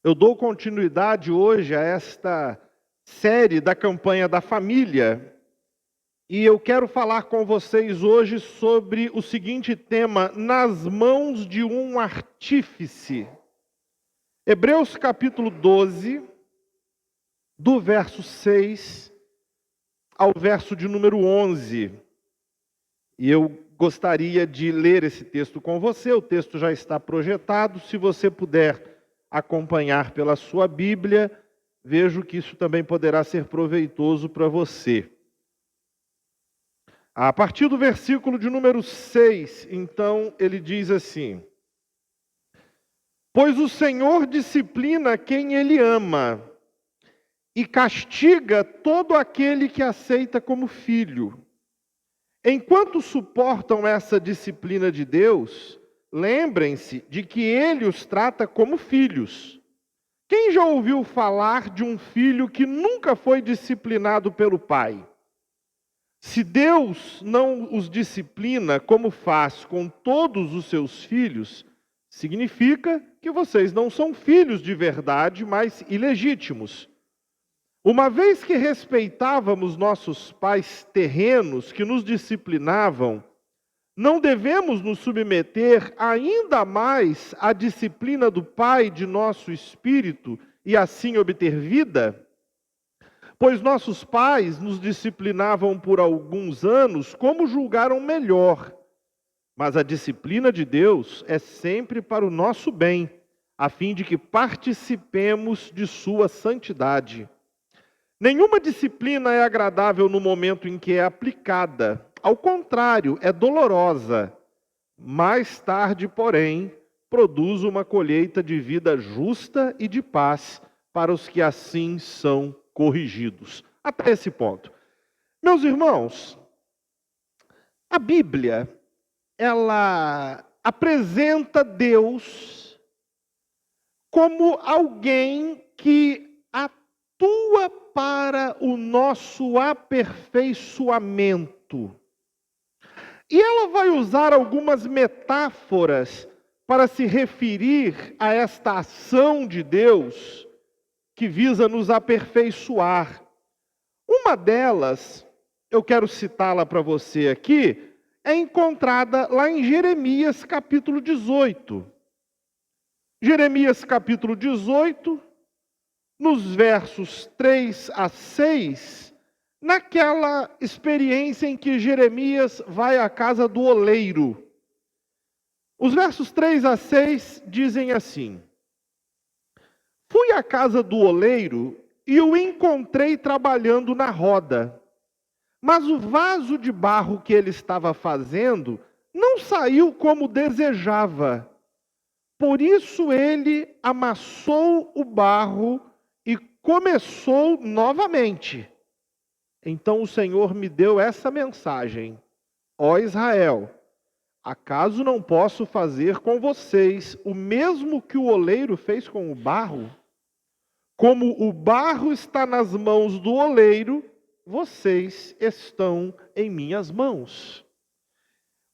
Eu dou continuidade hoje a esta série da campanha da família e eu quero falar com vocês hoje sobre o seguinte tema: nas mãos de um artífice. Hebreus capítulo 12, do verso 6 ao verso de número 11. E eu gostaria de ler esse texto com você. O texto já está projetado. Se você puder acompanhar pela sua Bíblia, vejo que isso também poderá ser proveitoso para você. A partir do versículo de número 6, então, ele diz assim: pois o Senhor disciplina quem Ele ama e castiga todo aquele que aceita como filho. Enquanto suportam essa disciplina de Deus, lembrem-se de que Ele os trata como filhos. Quem já ouviu falar de um filho que nunca foi disciplinado pelo pai? Se Deus não os disciplina como faz com todos os seus filhos, significa que vocês não são filhos de verdade, mas ilegítimos. Uma vez que respeitávamos nossos pais terrenos que nos disciplinavam, não devemos nos submeter ainda mais à disciplina do Pai de nosso espírito e assim obter vida? Pois nossos pais nos disciplinavam por alguns anos como julgaram melhor. Mas a disciplina de Deus é sempre para o nosso bem, a fim de que participemos de sua santidade. Nenhuma disciplina é agradável no momento em que é aplicada. Ao contrário, é dolorosa. Mais tarde, porém, produz uma colheita de vida justa e de paz para os que assim são corrigidos. Até esse ponto. Meus irmãos, a Bíblia, ela apresenta Deus como alguém que atua para o nosso aperfeiçoamento. E ela vai usar algumas metáforas para se referir a esta ação de Deus que visa nos aperfeiçoar. Uma delas, eu quero citá-la para você aqui, é encontrada lá em Jeremias capítulo 18. Jeremias capítulo 18, nos versos 3 a 6, naquela experiência em que Jeremias vai à casa do oleiro. Os versos 3 a 6 dizem assim: fui à casa do oleiro e o encontrei trabalhando na roda. Mas o vaso de barro que ele estava fazendo não saiu como desejava. Por isso ele amassou o barro e começou novamente. Então o Senhor me deu essa mensagem: ó Israel, acaso não posso fazer com vocês o mesmo que o oleiro fez com o barro? Como o barro está nas mãos do oleiro, vocês estão em minhas mãos.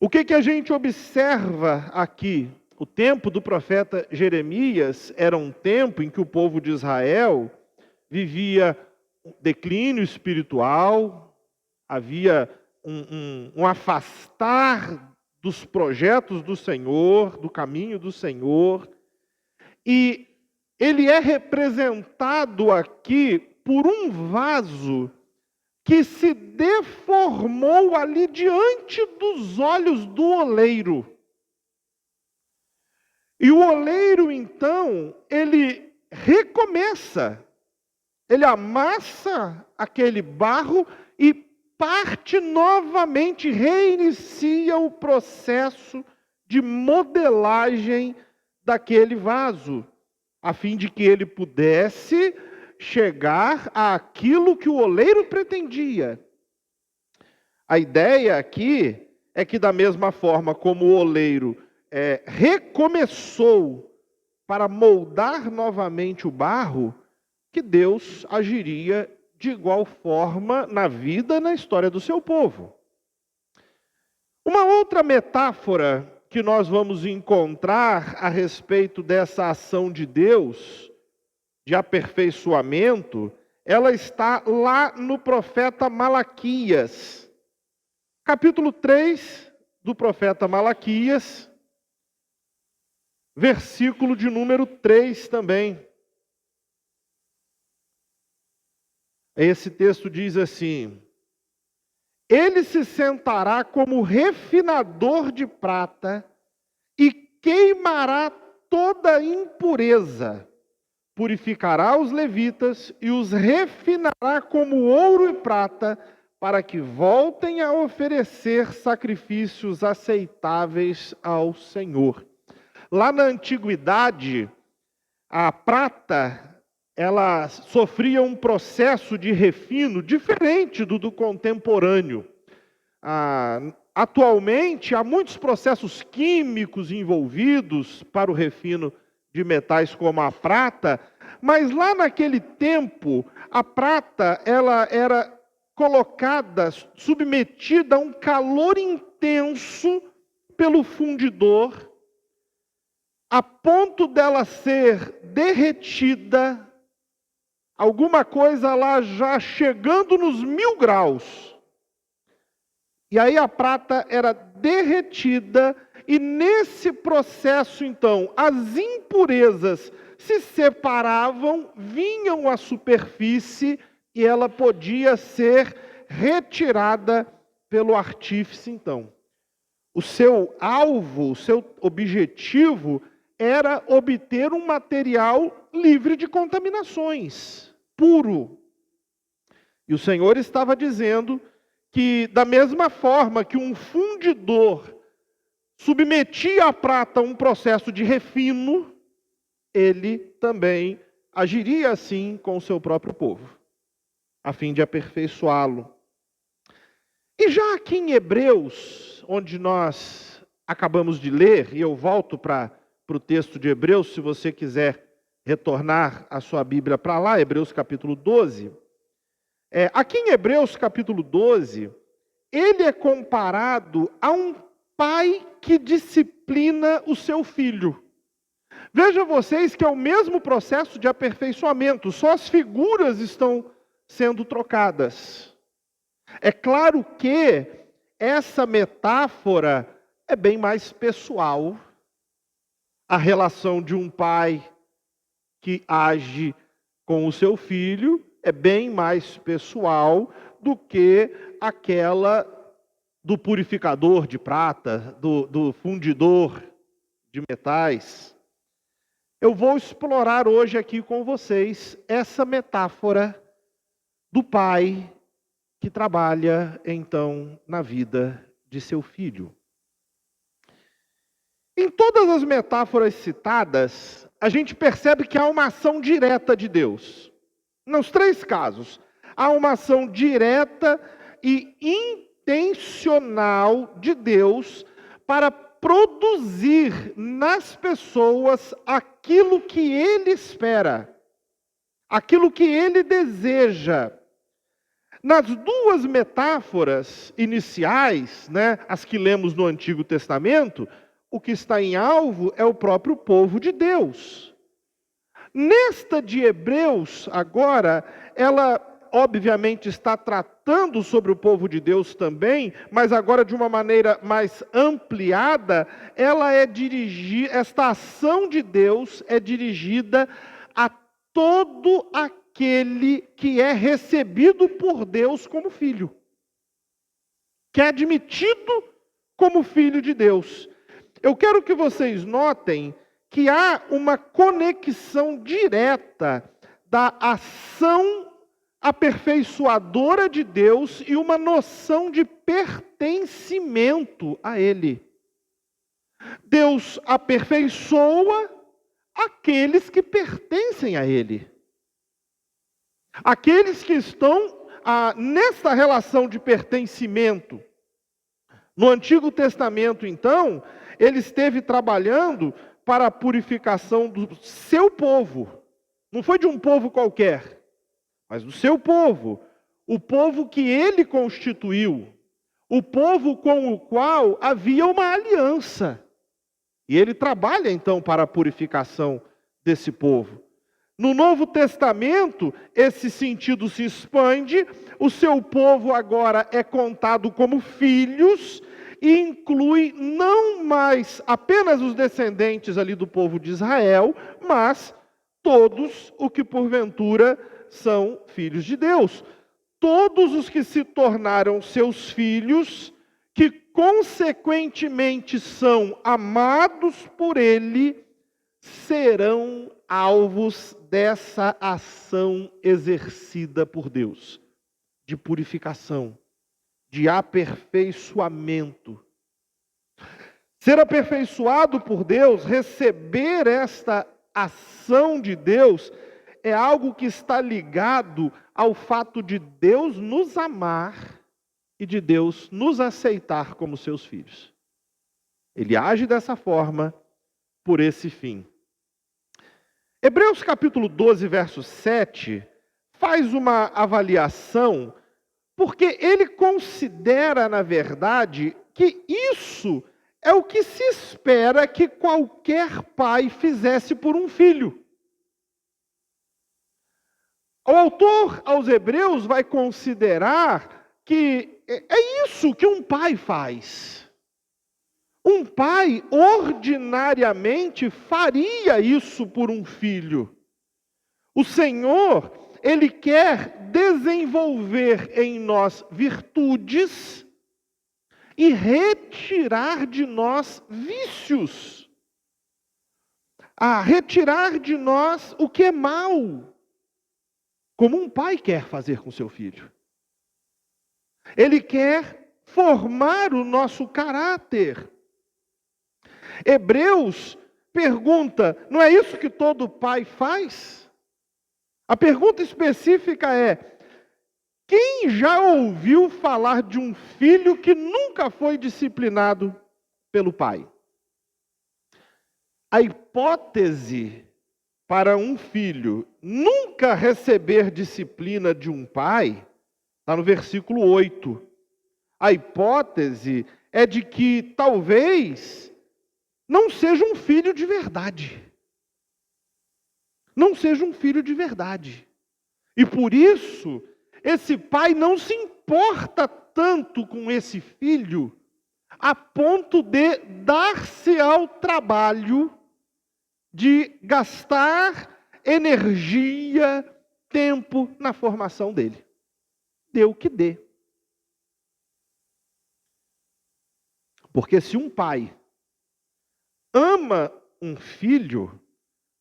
O que a gente observa aqui? O tempo do profeta Jeremias era um tempo em que o povo de Israel vivia um declínio espiritual, havia um afastar dos projetos do Senhor, do caminho do Senhor, e ele é representado aqui por um vaso que se deformou ali diante dos olhos do oleiro. E o oleiro, então, ele recomeça, ele amassa aquele barro e parte novamente, reinicia o processo de modelagem daquele vaso, a fim de que ele pudesse chegar àquilo que o oleiro pretendia. A ideia aqui é que, da mesma forma como o oleiro recomeçou para moldar novamente o barro, que Deus agiria de igual forma na vida e na história do seu povo. Uma outra metáfora que nós vamos encontrar a respeito dessa ação de Deus de aperfeiçoamento, ela está lá no profeta Malaquias. Capítulo 3 do profeta Malaquias, versículo de número 3 também. Esse texto diz assim: ele se sentará como refinador de prata e queimará toda impureza. Purificará os levitas e os refinará como ouro e prata, para que voltem a oferecer sacrifícios aceitáveis ao Senhor. Lá na antiguidade, a prata, ela sofria um processo de refino diferente do contemporâneo. Atualmente, há muitos processos químicos envolvidos para o refino de metais como a prata, mas lá naquele tempo, a prata ela era colocada, submetida a um calor intenso pelo fundidor, a ponto dela ser derretida, alguma coisa lá já chegando nos 1000 graus. E aí a prata era derretida, e nesse processo, então, as impurezas se separavam, vinham à superfície, e ela podia ser retirada pelo artífice, então. O seu alvo, o seu objetivo era obter um material livre de contaminações, puro. E o Senhor estava dizendo que, da mesma forma que um fundidor submetia a prata a um processo de refino, ele também agiria assim com o seu próprio povo, a fim de aperfeiçoá-lo. E já aqui em Hebreus, onde nós acabamos de ler, e eu volto para o texto de Hebreus, se você quiser retornar a sua Bíblia para lá, Hebreus capítulo 12. Aqui em Hebreus capítulo 12, ele é comparado a um pai que disciplina o seu filho. Vejam vocês que é o mesmo processo de aperfeiçoamento, só as figuras estão sendo trocadas. É claro que essa metáfora é bem mais pessoal. A relação de um pai que age com o seu filho é bem mais pessoal do que aquela do purificador de prata, do fundidor de metais. Eu vou explorar hoje aqui com vocês essa metáfora do pai que trabalha, então, na vida de seu filho. Em todas as metáforas citadas, a gente percebe que há uma ação direta de Deus. Nos 3 casos, há uma ação direta e intencional de Deus para produzir nas pessoas aquilo que Ele espera, aquilo que Ele deseja. Nas 2 metáforas iniciais, as que lemos no Antigo Testamento, o que está em alvo é o próprio povo de Deus. Nesta de Hebreus, agora, ela obviamente está tratando sobre o povo de Deus também, mas agora de uma maneira mais ampliada, esta ação de Deus é dirigida a todo aquele que é recebido por Deus como filho, que é admitido como filho de Deus. Eu quero que vocês notem que há uma conexão direta da ação aperfeiçoadora de Deus e uma noção de pertencimento a Ele. Deus aperfeiçoa aqueles que pertencem a Ele. Aqueles que estão nessa relação de pertencimento. No Antigo Testamento, então, ele esteve trabalhando para a purificação do seu povo. Não foi de um povo qualquer, mas do seu povo. O povo que ele constituiu. O povo com o qual havia uma aliança. E ele trabalha, então, para a purificação desse povo. No Novo Testamento, esse sentido se expande, o seu povo agora é contado como filhos e inclui não mais apenas os descendentes ali do povo de Israel, mas todos os que porventura são filhos de Deus. Todos os que se tornaram seus filhos, que consequentemente são amados por Ele, serão alvos dessa ação exercida por Deus, de purificação, de aperfeiçoamento. Ser aperfeiçoado por Deus, receber esta ação de Deus, é algo que está ligado ao fato de Deus nos amar e de Deus nos aceitar como seus filhos. Ele age dessa forma por esse fim. Hebreus capítulo 12, verso 7, faz uma avaliação, porque ele considera, na verdade, que isso é o que se espera que qualquer pai fizesse por um filho. O autor aos Hebreus vai considerar que é isso que um pai faz. Um pai ordinariamente faria isso por um filho. O Senhor, Ele quer desenvolver em nós virtudes e retirar de nós vícios. Retirar de nós o que é mal, como um pai quer fazer com seu filho. Ele quer formar o nosso caráter. Hebreus pergunta, não é isso que todo pai faz? A pergunta específica é, quem já ouviu falar de um filho que nunca foi disciplinado pelo pai? A hipótese para um filho nunca receber disciplina de um pai, está no versículo 8. A hipótese é de que talvez não seja um filho de verdade. Não seja um filho de verdade. E por isso, esse pai não se importa tanto com esse filho, a ponto de dar-se ao trabalho de gastar energia, tempo na formação dele. Dê o que dê. Porque se um pai ama um filho,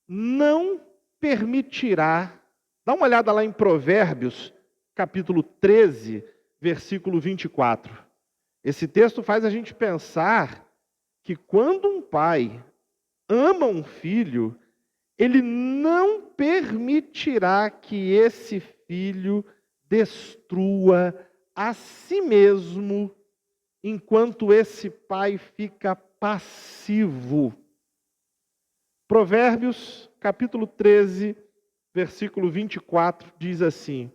não permitirá. Dá uma olhada lá em Provérbios, capítulo 13, versículo 24. Esse texto faz a gente pensar que quando um pai ama um filho, ele não permitirá que esse filho destrua a si mesmo, enquanto esse pai fica passivo. Provérbios, capítulo 13, versículo 24, diz assim: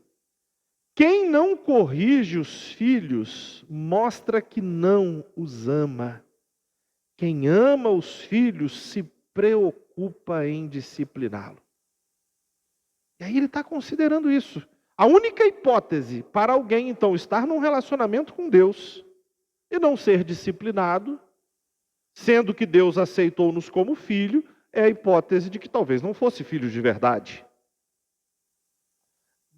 quem não corrige os filhos, mostra que não os ama. Quem ama os filhos, se preocupa em discipliná-lo. E aí ele está considerando isso. A única hipótese para alguém, então, estar num relacionamento com Deus e não ser disciplinado, sendo que Deus aceitou-nos como filho, é a hipótese de que talvez não fosse filho de verdade.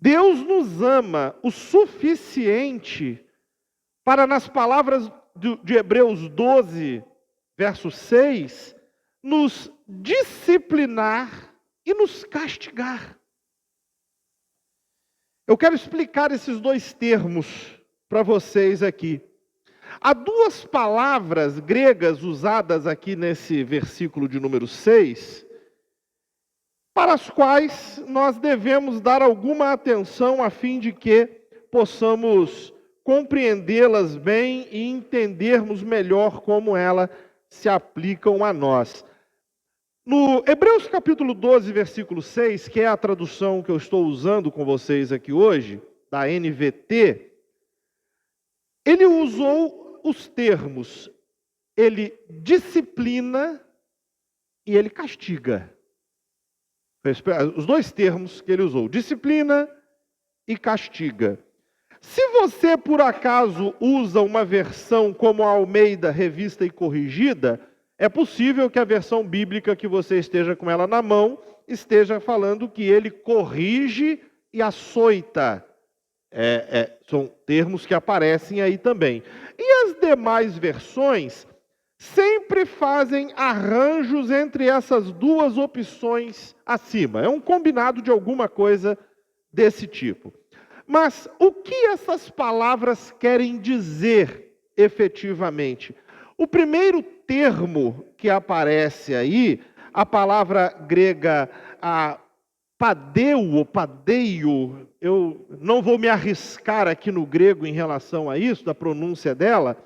Deus nos ama o suficiente para, nas palavras de Hebreus 12, verso 6, nos disciplinar e nos castigar. Eu quero explicar esses dois termos para vocês aqui. Há duas palavras gregas usadas aqui nesse versículo de número 6, para as quais nós devemos dar alguma atenção a fim de que possamos compreendê-las bem e entendermos melhor como elas se aplicam a nós. No Hebreus capítulo 12, versículo 6, que é a tradução que eu estou usando com vocês aqui hoje, da NVT, ele usou os termos, ele disciplina e ele castiga. Os dois termos que ele usou, disciplina e castiga. Se você, por acaso, usa uma versão como a Almeida, revista e corrigida, é possível que a versão bíblica que você esteja com ela na mão esteja falando que ele corrige e açoita. São termos que aparecem aí também. E as demais versões sempre fazem arranjos entre essas duas opções acima. É um combinado de alguma coisa desse tipo. Mas o que essas palavras querem dizer efetivamente? O primeiro termo que aparece aí, a palavra grega padeu ou padeio, eu não vou me arriscar aqui no grego em relação a isso, da pronúncia dela,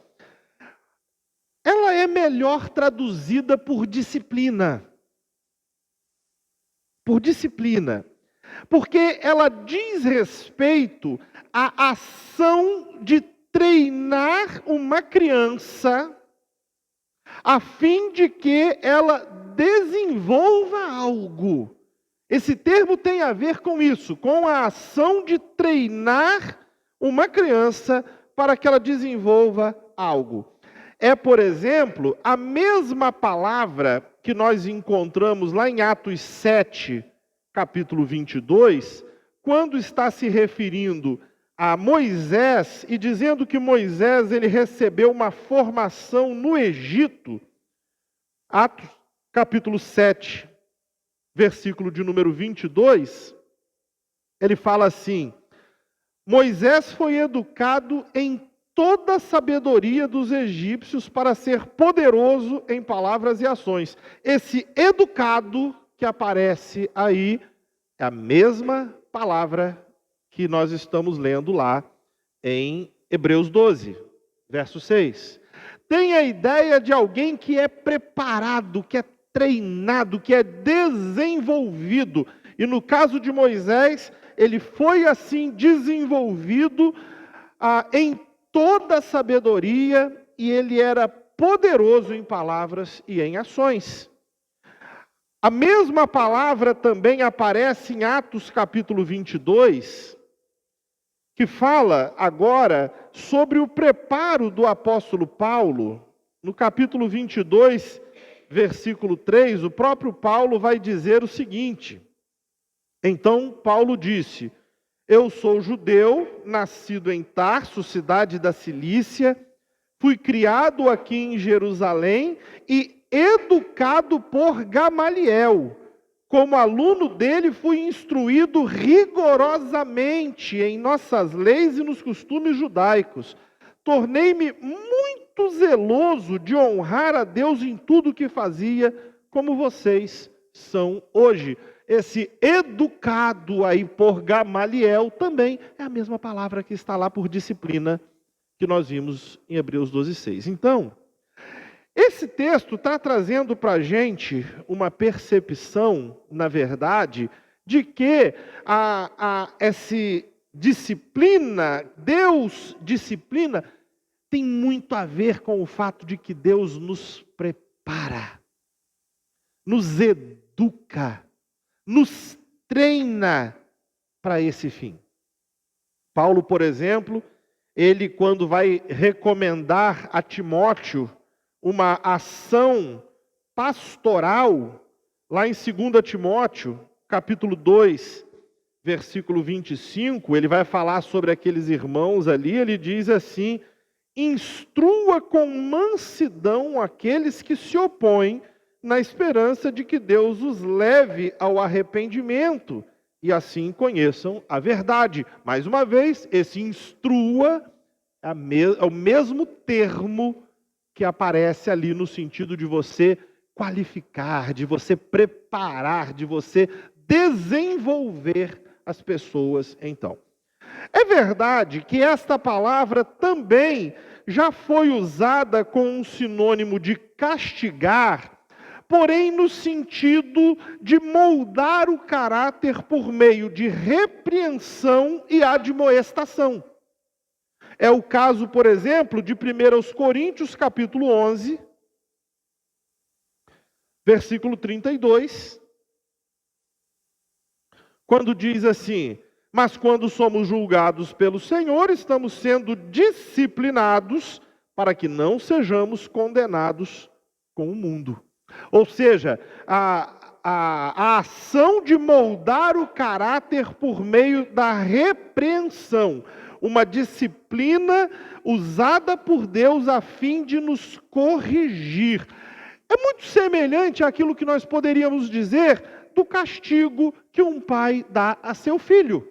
ela é melhor traduzida por disciplina. Por disciplina. Porque ela diz respeito à ação de treinar uma criança a fim de que ela desenvolva algo. Esse termo tem a ver com isso, com a ação de treinar uma criança para que ela desenvolva algo. É, por exemplo, a mesma palavra que nós encontramos lá em Atos 7, capítulo 22, quando está se referindo a Moisés e dizendo que Moisés ele recebeu uma formação no Egito. Atos capítulo 7, versículo de número 22, ele fala assim: Moisés foi educado em toda a sabedoria dos egípcios para ser poderoso em palavras e ações. Esse educado que aparece aí é a mesma palavra que nós estamos lendo lá em Hebreus 12, verso 6. Tem a ideia de alguém que é preparado, que é treinado, que é desenvolvido. E no caso de Moisés, ele foi assim desenvolvido em toda a sabedoria e ele era poderoso em palavras e em ações. A mesma palavra também aparece em Atos capítulo 22, que fala agora sobre o preparo do apóstolo Paulo. No capítulo 22, versículo 3, o próprio Paulo vai dizer o seguinte: então Paulo disse: eu sou judeu, nascido em Tarso, cidade da Cilícia, fui criado aqui em Jerusalém e educado por Gamaliel. Como aluno dele, fui instruído rigorosamente em nossas leis e nos costumes judaicos. Tornei-me muito zeloso de honrar a Deus em tudo que fazia, como vocês são hoje. Esse educado aí por Gamaliel também é a mesma palavra que está lá por disciplina, que nós vimos em Hebreus 12:6. Então, esse texto está trazendo para a gente uma percepção, na verdade, de que essa disciplina, Deus disciplina, tem muito a ver com o fato de que Deus nos prepara, nos educa, nos treina para esse fim. Paulo, por exemplo, ele quando vai recomendar a Timóteo uma ação pastoral, lá em 2 Timóteo, capítulo 2, versículo 25, ele vai falar sobre aqueles irmãos ali, ele diz assim: instrua com mansidão aqueles que se opõem, na esperança de que Deus os leve ao arrependimento, e assim conheçam a verdade. Mais uma vez, esse instrua é o mesmo termo que aparece ali no sentido de você qualificar, de você preparar, de você desenvolver as pessoas então. É verdade que esta palavra também já foi usada com um sinônimo de castigar, porém no sentido de moldar o caráter por meio de repreensão e admoestação. É o caso, por exemplo, de 1 Coríntios, capítulo 11, versículo 32, quando diz assim: mas quando somos julgados pelo Senhor, estamos sendo disciplinados para que não sejamos condenados com o mundo. Ou seja, a ação de moldar o caráter por meio da repreensão, uma disciplina usada por Deus a fim de nos corrigir. É muito semelhante àquilo que nós poderíamos dizer do castigo que um pai dá a seu filho,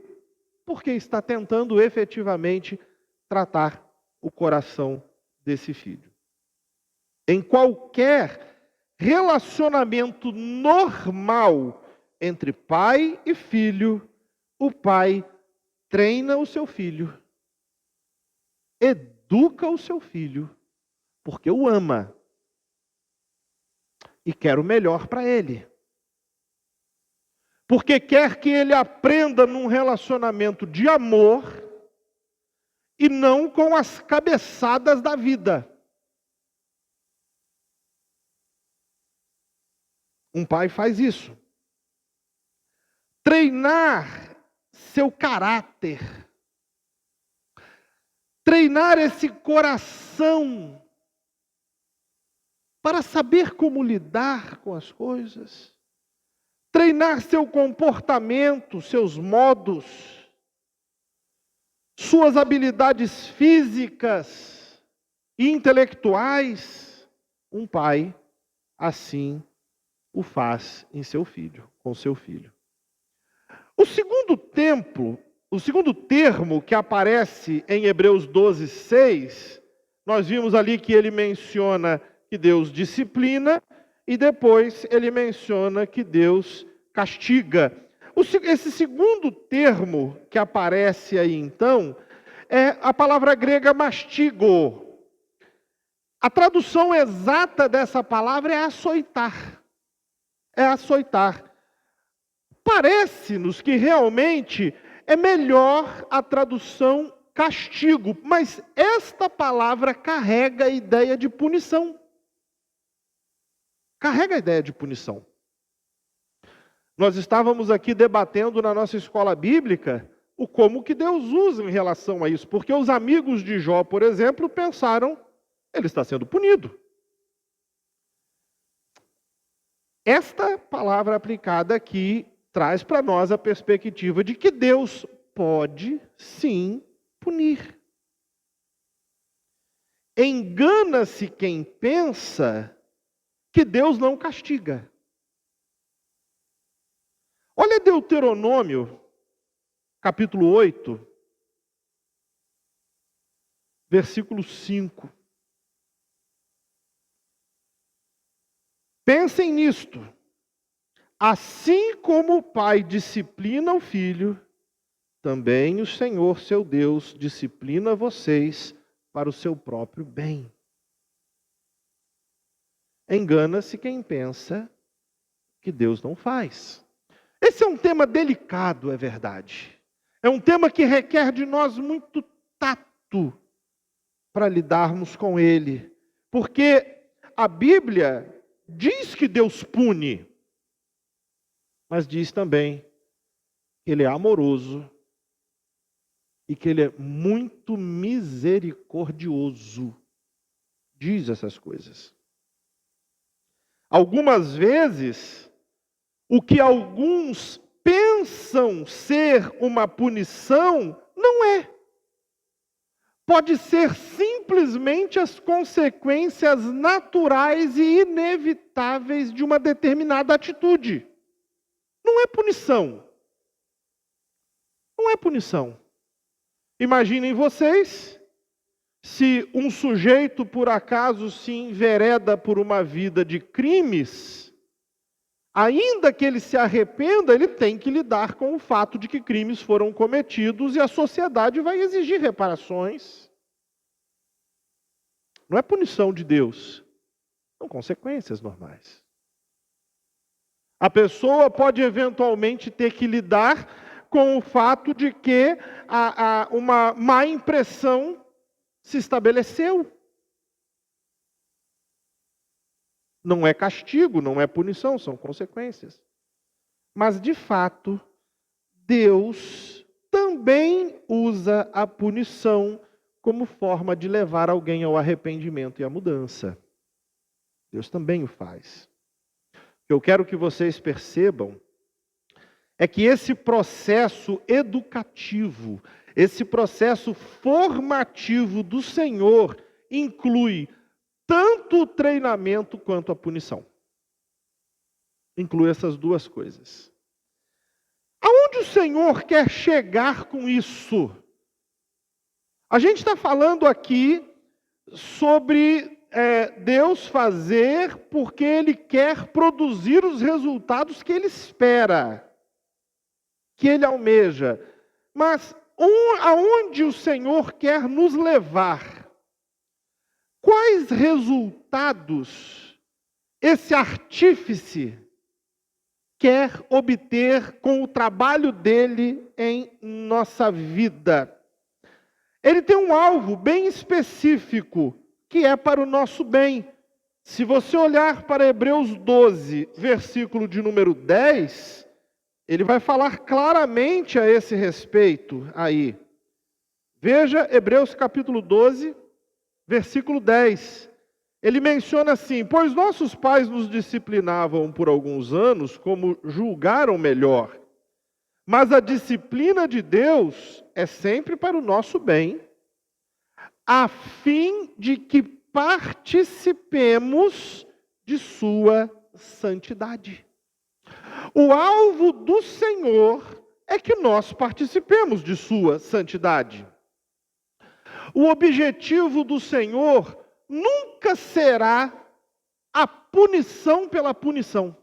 porque está tentando efetivamente tratar o coração desse filho. Em qualquer relacionamento normal entre pai e filho, o pai treina o seu filho, educa o seu filho, porque o ama e quer o melhor para ele. Porque quer que ele aprenda num relacionamento de amor e não com as cabeçadas da vida. Um pai faz isso. Treinar seu caráter. Treinar esse coração para saber como lidar com as coisas. Treinar seu comportamento, seus modos, suas habilidades físicas e intelectuais. Um pai assim o faz em seu filho, com seu filho. O segundo termo que aparece em Hebreus 12, 6, nós vimos ali que ele menciona que Deus disciplina e depois ele menciona que Deus castiga. Esse segundo termo que aparece aí então é a palavra grega mastigo. A tradução exata dessa palavra é açoitar. É açoitar. Parece-nos que realmente é melhor a tradução castigo, mas esta palavra carrega a ideia de punição. Carrega a ideia de punição. Nós estávamos aqui debatendo na nossa escola bíblica o como que Deus usa em relação a isso, porque os amigos de Jó, por exemplo, pensaram, ele está sendo punido. Esta palavra aplicada aqui traz para nós a perspectiva de que Deus pode, sim, punir. Engana-se quem pensa que Deus não castiga. Olha Deuteronômio, capítulo 8, versículo 5. Pensem nisto. Assim como o pai disciplina o filho, também o Senhor, seu Deus, disciplina vocês para o seu próprio bem. Engana-se quem pensa que Deus não faz. Esse é um tema delicado, é verdade. É um tema que requer de nós muito tato para lidarmos com ele. Porque a Bíblia diz que Deus pune, mas diz também que Ele é amoroso e que Ele é muito misericordioso. Diz essas coisas. Algumas vezes, o que alguns pensam ser uma punição, não é. Pode ser simplesmente as consequências naturais e inevitáveis de uma determinada atitude. Não é punição. Não é punição. Imaginem vocês, se um sujeito por acaso se envereda por uma vida de crimes, ainda que ele se arrependa, ele tem que lidar com o fato de que crimes foram cometidos e a sociedade vai exigir reparações. Não é punição de Deus, são consequências normais. A pessoa pode eventualmente ter que lidar com o fato de que uma má impressão se estabeleceu. Não é castigo, não é punição, são consequências. Mas, de fato, Deus também usa a punição como forma de levar alguém ao arrependimento e à mudança. Deus também o faz. O que eu quero que vocês percebam é que esse processo educativo, esse processo formativo do Senhor inclui tanto o treinamento quanto a punição. Inclui essas duas coisas. Aonde o Senhor quer chegar com isso? A gente está falando aqui sobre Deus fazer porque Ele quer produzir os resultados que Ele espera, que Ele almeja. Mas aonde o Senhor quer nos levar? Quais resultados esse artífice quer obter com o trabalho dele em nossa vida? Ele tem um alvo bem específico, que é para o nosso bem. Se você olhar para Hebreus 12, versículo de número 10, ele vai falar claramente a esse respeito aí. Veja Hebreus capítulo 12, versículo 10. Ele menciona assim: pois nossos pais nos disciplinavam por alguns anos como julgaram melhor. Mas a disciplina de Deus é sempre para o nosso bem, a fim de que participemos de sua santidade. O alvo do Senhor é que nós participemos de sua santidade. O objetivo do Senhor nunca será a punição pela punição.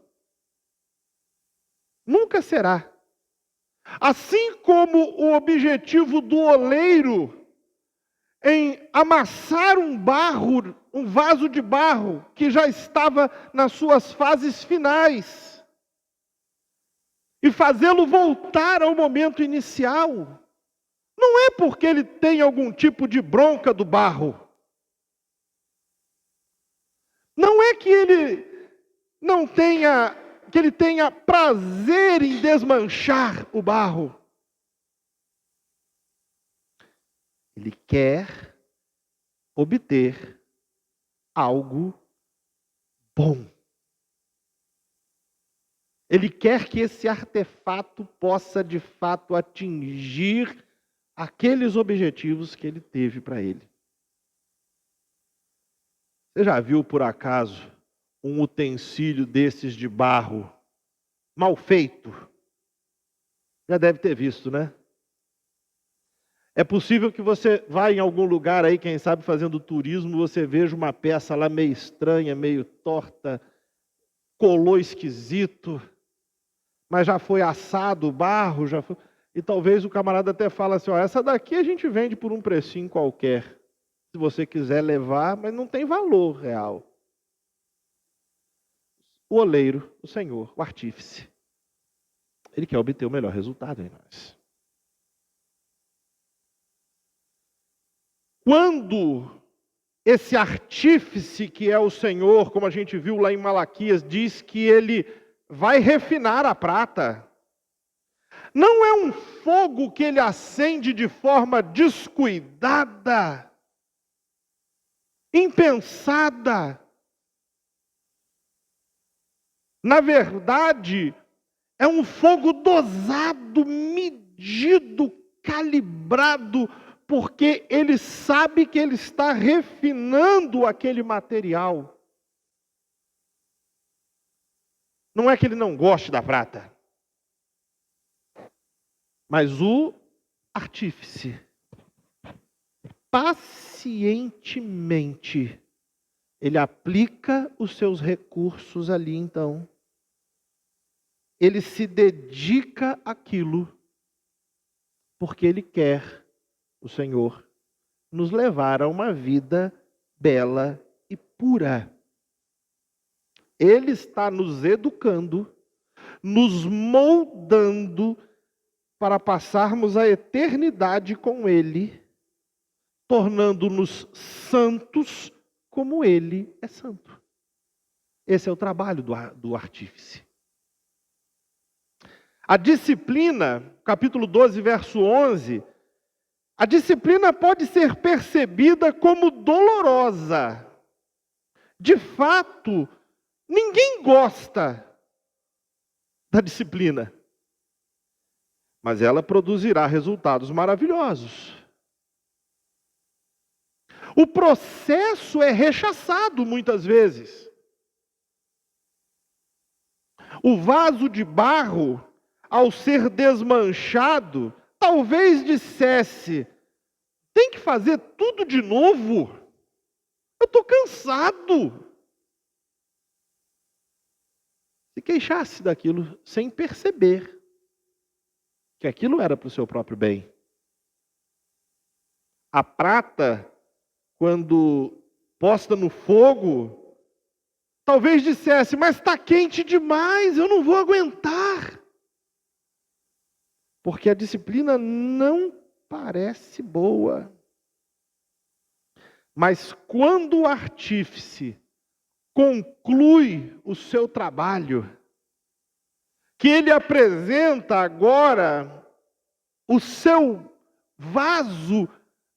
Nunca será. Assim como o objetivo do oleiro em amassar um vaso de barro que já estava nas suas fases finais e fazê-lo voltar ao momento inicial, não é porque ele tem algum tipo de bronca do barro. Não é que ele tenha prazer em desmanchar o barro. Ele quer obter algo bom. Ele quer que esse artefato possa de fato atingir aqueles objetivos que ele teve para ele. Você já viu por acaso um utensílio desses de barro mal feito? Já deve ter visto, né? É possível que você vá em algum lugar aí, quem sabe fazendo turismo, você veja uma peça lá meio estranha, meio torta, colou esquisito, mas já foi assado o barro, já foi... E talvez o camarada até fala assim, ó, essa daqui a gente vende por um precinho qualquer, se você quiser levar, mas não tem valor real. O oleiro, o Senhor, o artífice, ele quer obter o melhor resultado em nós. Quando esse artífice que é o Senhor, como a gente viu lá em Malaquias, diz que ele vai refinar a prata, não é um fogo que ele acende de forma descuidada, impensada. Na verdade, é um fogo dosado, medido, calibrado, porque ele sabe que ele está refinando aquele material. Não é que ele não goste da prata, mas o artífice, pacientemente, ele aplica os seus recursos ali então. Ele se dedica àquilo, porque ele quer, o Senhor, nos levar a uma vida bela e pura. Ele está nos educando, nos moldando para passarmos a eternidade com Ele, tornando-nos santos como Ele é santo. Esse é o trabalho do artífice. A disciplina capítulo 12, verso 11, a disciplina pode ser percebida como dolorosa. De fato, ninguém gosta da disciplina, mas ela produzirá resultados maravilhosos. O processo é rechaçado muitas vezes. O vaso de barro, ao ser desmanchado, talvez dissesse: tem que fazer tudo de novo? Eu estou cansado. Se queixasse daquilo sem perceber que aquilo era para o seu próprio bem. A prata, quando posta no fogo, talvez dissesse: mas está quente demais, eu não vou aguentar. Porque a disciplina não parece boa. Mas quando o artífice conclui o seu trabalho, que ele apresenta agora o seu vaso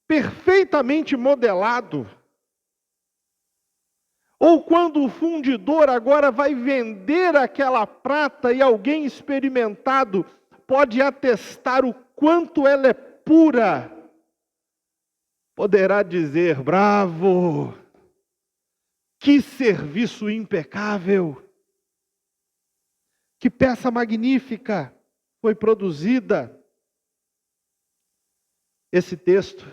perfeitamente modelado, ou quando o fundidor agora vai vender aquela prata e alguém experimentado pode atestar o quanto ela é pura, poderá dizer: bravo, que serviço impecável, que peça magnífica foi produzida. Esse texto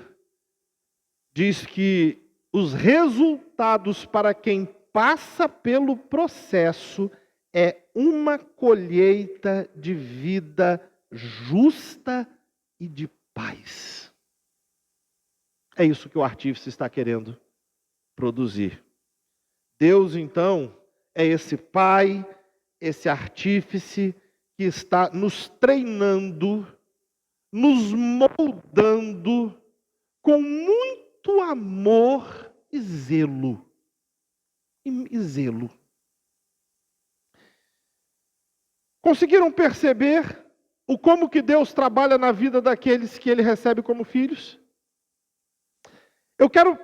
diz que os resultados para quem passa pelo processo é uma colheita de vida justa e de paz. É isso que o artífice está querendo produzir. Deus, então, é esse pai, esse artífice que está nos treinando, nos moldando com muito amor e zelo. E zelo. Conseguiram perceber o como que Deus trabalha na vida daqueles que Ele recebe como filhos? Eu quero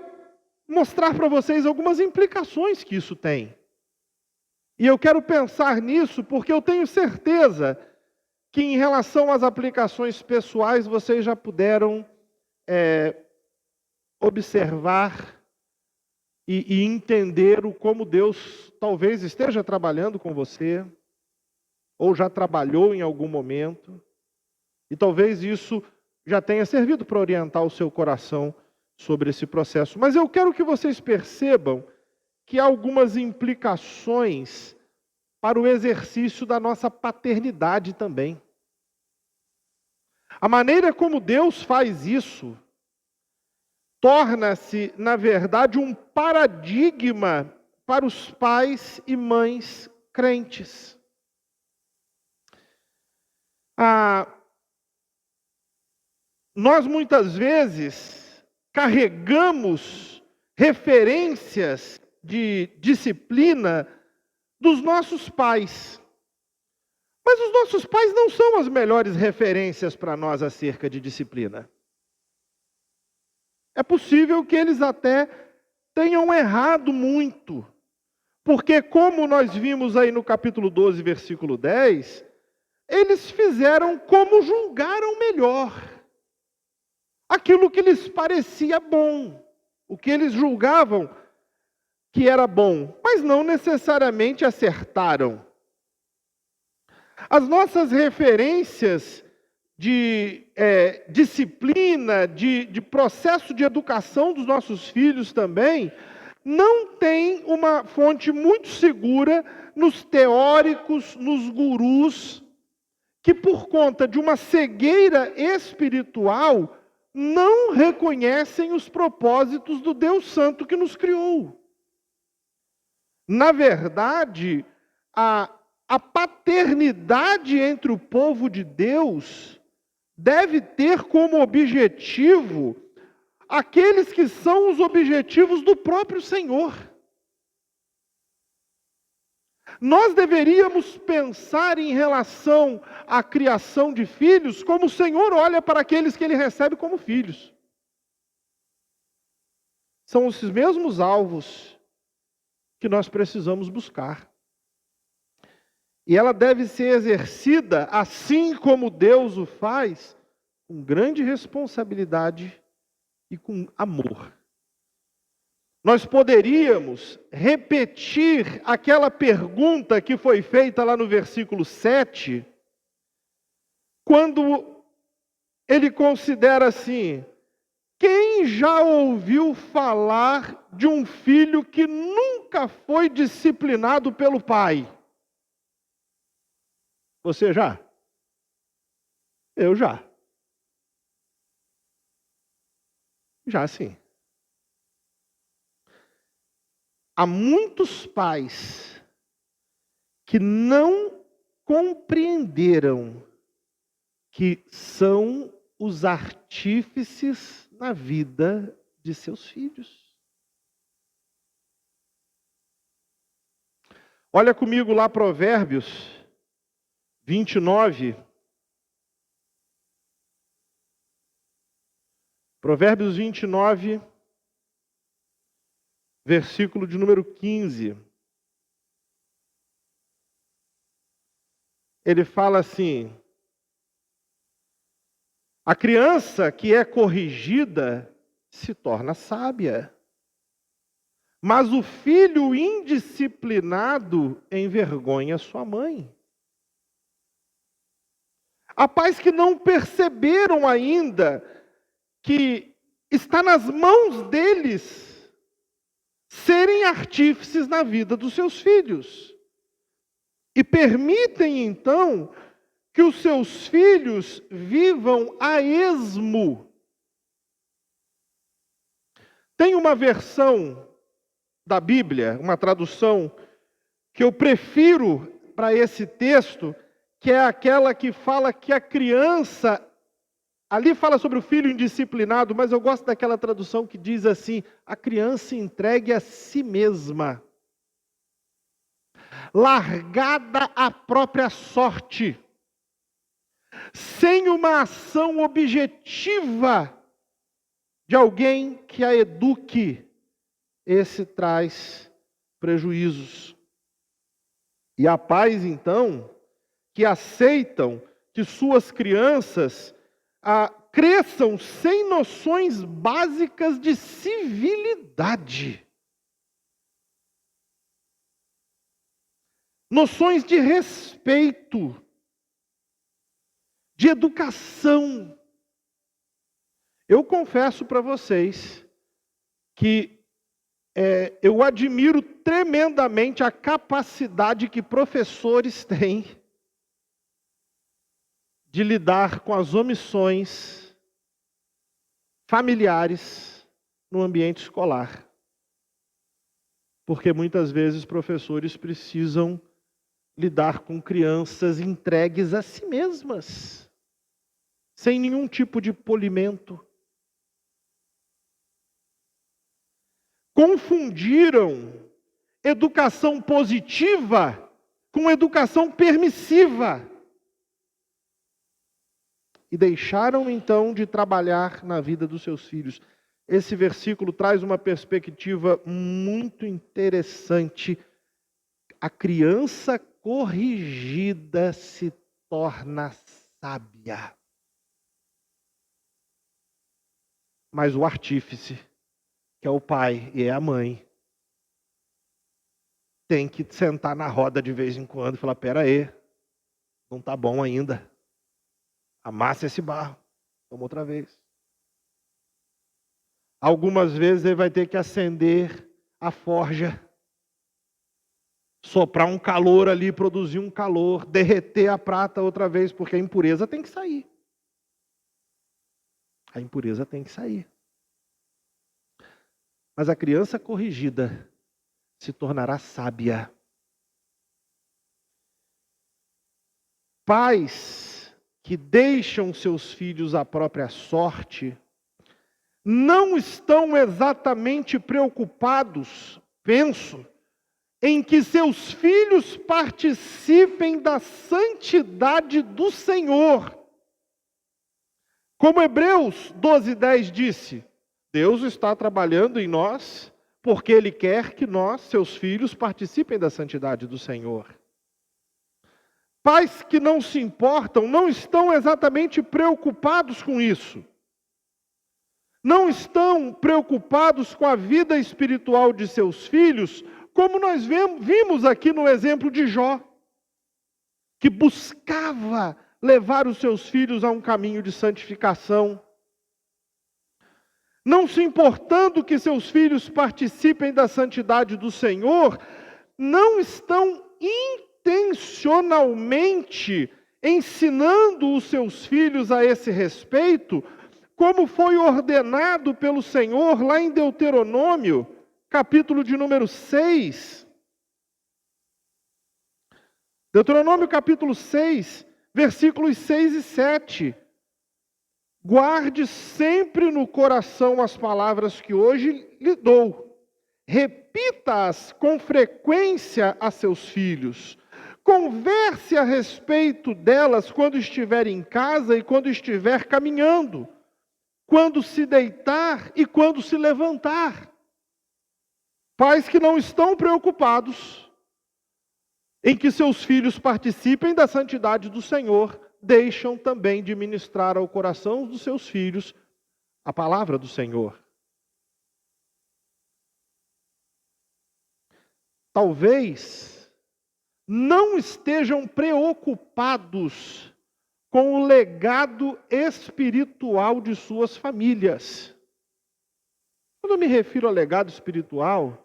mostrar para vocês algumas implicações que isso tem. E eu quero pensar nisso porque eu tenho certeza que em relação às aplicações pessoais vocês já puderam observar e entender o como Deus talvez esteja trabalhando com você, ou já trabalhou em algum momento, e talvez isso já tenha servido para orientar o seu coração sobre esse processo. Mas eu quero que vocês percebam que há algumas implicações para o exercício da nossa paternidade também. A maneira como Deus faz isso torna-se, na verdade, um paradigma para os pais e mães crentes. Nós muitas vezes carregamos referências de disciplina dos nossos pais. Mas os nossos pais não são as melhores referências para nós acerca de disciplina. É possível que eles até tenham errado muito. Porque como nós vimos aí no capítulo 12, versículo 10, eles fizeram como julgaram melhor. Aquilo que lhes parecia bom. O que eles julgavam que era bom, mas não necessariamente acertaram. As nossas referências de disciplina, de processo de educação dos nossos filhos também, não tem uma fonte muito segura nos teóricos, nos gurus, que por conta de uma cegueira espiritual, não reconhecem os propósitos do Deus Santo que nos criou. Na verdade, a paternidade entre o povo de Deus deve ter como objetivo aqueles que são os objetivos do próprio Senhor. Nós deveríamos pensar em relação à criação de filhos como o Senhor olha para aqueles que Ele recebe como filhos. São esses mesmos alvos que nós precisamos buscar. E ela deve ser exercida, assim como Deus o faz, com grande responsabilidade e com amor. Nós poderíamos repetir aquela pergunta que foi feita lá no versículo 7, quando ele considera assim: quem já ouviu falar de um filho que nunca foi disciplinado pelo pai? Você já? Eu já. Já sim. Há muitos pais que não compreenderam que são os artífices na vida de seus filhos. Olha comigo lá Provérbios 29. Provérbios 29, versículo de número 15. Ele fala assim: a criança que é corrigida se torna sábia, mas o filho indisciplinado envergonha sua mãe. Há pais que não perceberam ainda que está nas mãos deles serem artífices na vida dos seus filhos. E permitem, então, que os seus filhos vivam a esmo. Tem uma versão da Bíblia, uma tradução, que eu prefiro para esse texto, que é aquela que fala que a criança, ali fala sobre o filho indisciplinado, mas eu gosto daquela tradução que diz assim: a criança entregue a si mesma, largada à própria sorte, sem uma ação objetiva de alguém que a eduque, esse traz prejuízos. E há pais, então, que aceitam que suas crianças cresçam sem noções básicas de civilidade, noções de respeito, de educação. Eu confesso para vocês que eu admiro tremendamente a capacidade que professores têm de lidar com as omissões familiares no ambiente escolar. Porque muitas vezes professores precisam lidar com crianças entregues a si mesmas, sem nenhum tipo de polimento. Confundiram educação positiva com educação permissiva. E deixaram então de trabalhar na vida dos seus filhos. Esse versículo traz uma perspectiva muito interessante. A criança corrigida se torna sábia. Mas o artífice, que é o pai e é a mãe, tem que sentar na roda de vez em quando e falar: pera aí, não está bom ainda. Amassa esse barro, vamos outra vez. Algumas vezes ele vai ter que acender a forja, soprar um calor ali, produzir um calor, derreter a prata outra vez, porque a impureza tem que sair. A impureza tem que sair. Mas a criança corrigida se tornará sábia. Pais que deixam seus filhos à própria sorte não estão exatamente preocupados, penso, em que seus filhos participem da santidade do Senhor. Como Hebreus 12:10 disse, Deus está trabalhando em nós, porque Ele quer que nós, seus filhos, participem da santidade do Senhor. Pais que não se importam, não estão exatamente preocupados com isso. Não estão preocupados com a vida espiritual de seus filhos, como nós vimos aqui no exemplo de Jó, que buscava levar os seus filhos a um caminho de santificação. Não se importando que seus filhos participem da santidade do Senhor, não estão intencionalmente ensinando os seus filhos a esse respeito, como foi ordenado pelo Senhor lá em Deuteronômio, capítulo de número 6. Deuteronômio capítulo 6, versículos 6 e 7. Guarde sempre no coração as palavras que hoje lhe dou. Repita-as com frequência a seus filhos. Converse a respeito delas quando estiver em casa e quando estiver caminhando, quando se deitar e quando se levantar. Pais que não estão preocupados em que seus filhos participem da santidade do Senhor, deixam também de ministrar ao coração dos seus filhos a palavra do Senhor. Talvez não estejam preocupados com o legado espiritual de suas famílias. Quando eu me refiro a legado espiritual,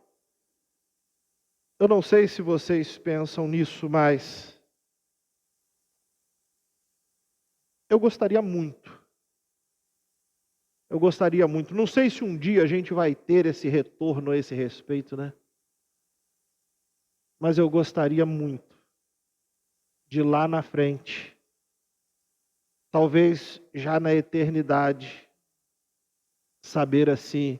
eu não sei se vocês pensam nisso, mas eu gostaria muito. Não sei se um dia a gente vai ter esse retorno a esse respeito, né? Mas eu gostaria muito de lá na frente, talvez já na eternidade, saber assim,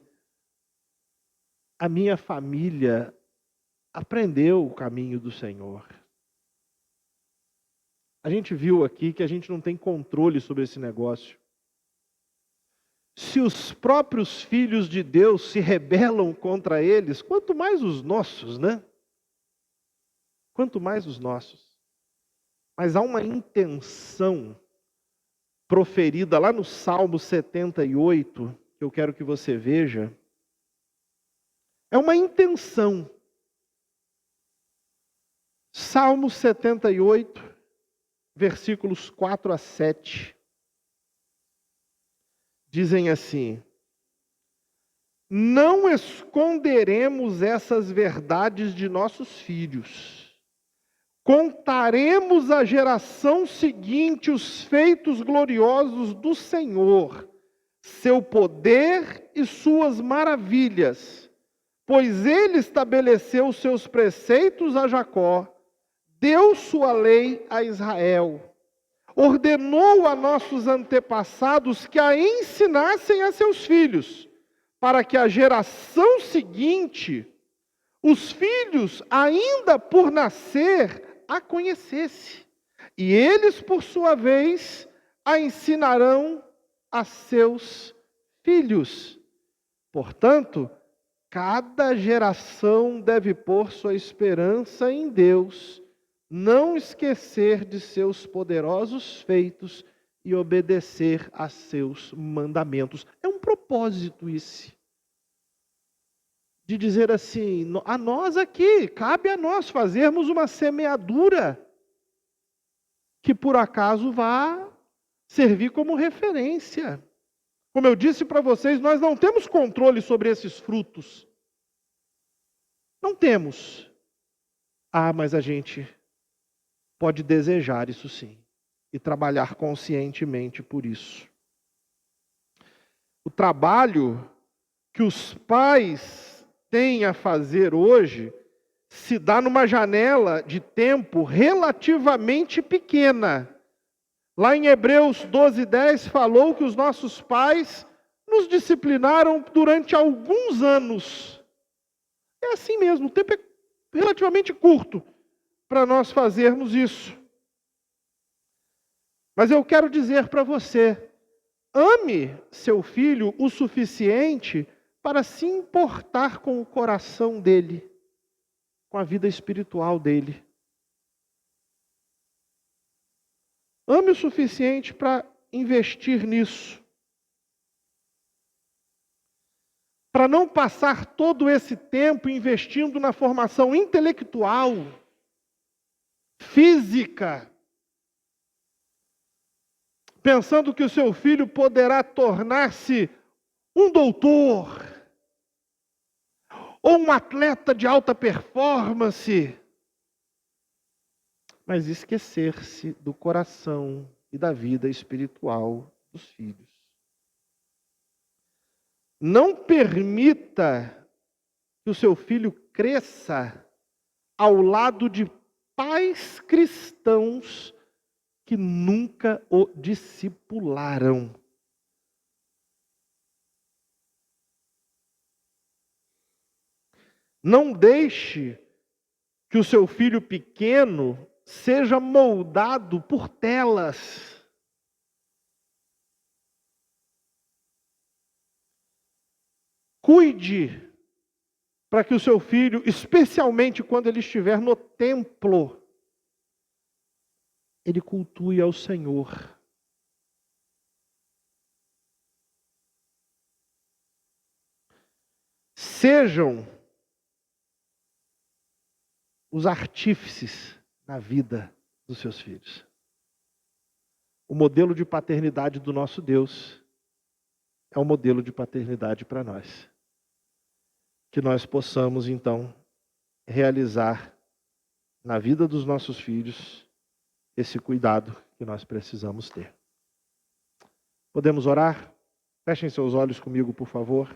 a minha família aprendeu o caminho do Senhor. A gente viu aqui que a gente não tem controle sobre esse negócio. Se os próprios filhos de Deus se rebelam contra eles, quanto mais os nossos, né? Quanto mais os nossos. Mas há uma intenção proferida lá no Salmo 78, que eu quero que você veja. É uma intenção. Salmo 78, versículos 4 a 7. Dizem assim: não esconderemos essas verdades de nossos filhos. Contaremos à geração seguinte os feitos gloriosos do Senhor, seu poder e suas maravilhas, pois Ele estabeleceu os seus preceitos a Jacó, deu sua lei a Israel, ordenou a nossos antepassados que a ensinassem a seus filhos, para que a geração seguinte, os filhos ainda por nascer, a conhecesse. E eles, por sua vez, a ensinarão a seus filhos. Portanto, cada geração deve pôr sua esperança em Deus, não esquecer de seus poderosos feitos e obedecer a seus mandamentos. É um propósito esse. De dizer assim, a nós aqui, cabe a nós fazermos uma semeadura que por acaso vá servir como referência. Como eu disse para vocês, nós não temos controle sobre esses frutos. Não temos. Mas a gente pode desejar isso sim, e trabalhar conscientemente por isso. O trabalho que os pais têm a fazer hoje se dá numa janela de tempo relativamente pequena. Lá em Hebreus 12:10 falou que os nossos pais nos disciplinaram durante alguns anos. É assim mesmo, o tempo é relativamente curto para nós fazermos isso. Mas eu quero dizer para você, ame seu filho o suficiente para se importar com o coração dele, com a vida espiritual dele. Ame o suficiente para investir nisso. Para não passar todo esse tempo investindo na formação intelectual, física, pensando que o seu filho poderá tornar-se um doutor, ou um atleta de alta performance, mas esquecer-se do coração e da vida espiritual dos filhos. Não permita que o seu filho cresça ao lado de pais cristãos que nunca o discipularam. Não deixe que o seu filho pequeno seja moldado por telas. Cuide para que o seu filho, especialmente quando ele estiver no templo, ele cultue ao Senhor. Sejam os artífices na vida dos seus filhos. O modelo de paternidade do nosso Deus é um modelo de paternidade para nós. Que nós possamos, então, realizar na vida dos nossos filhos esse cuidado que nós precisamos ter. Podemos orar? Fechem seus olhos comigo, por favor.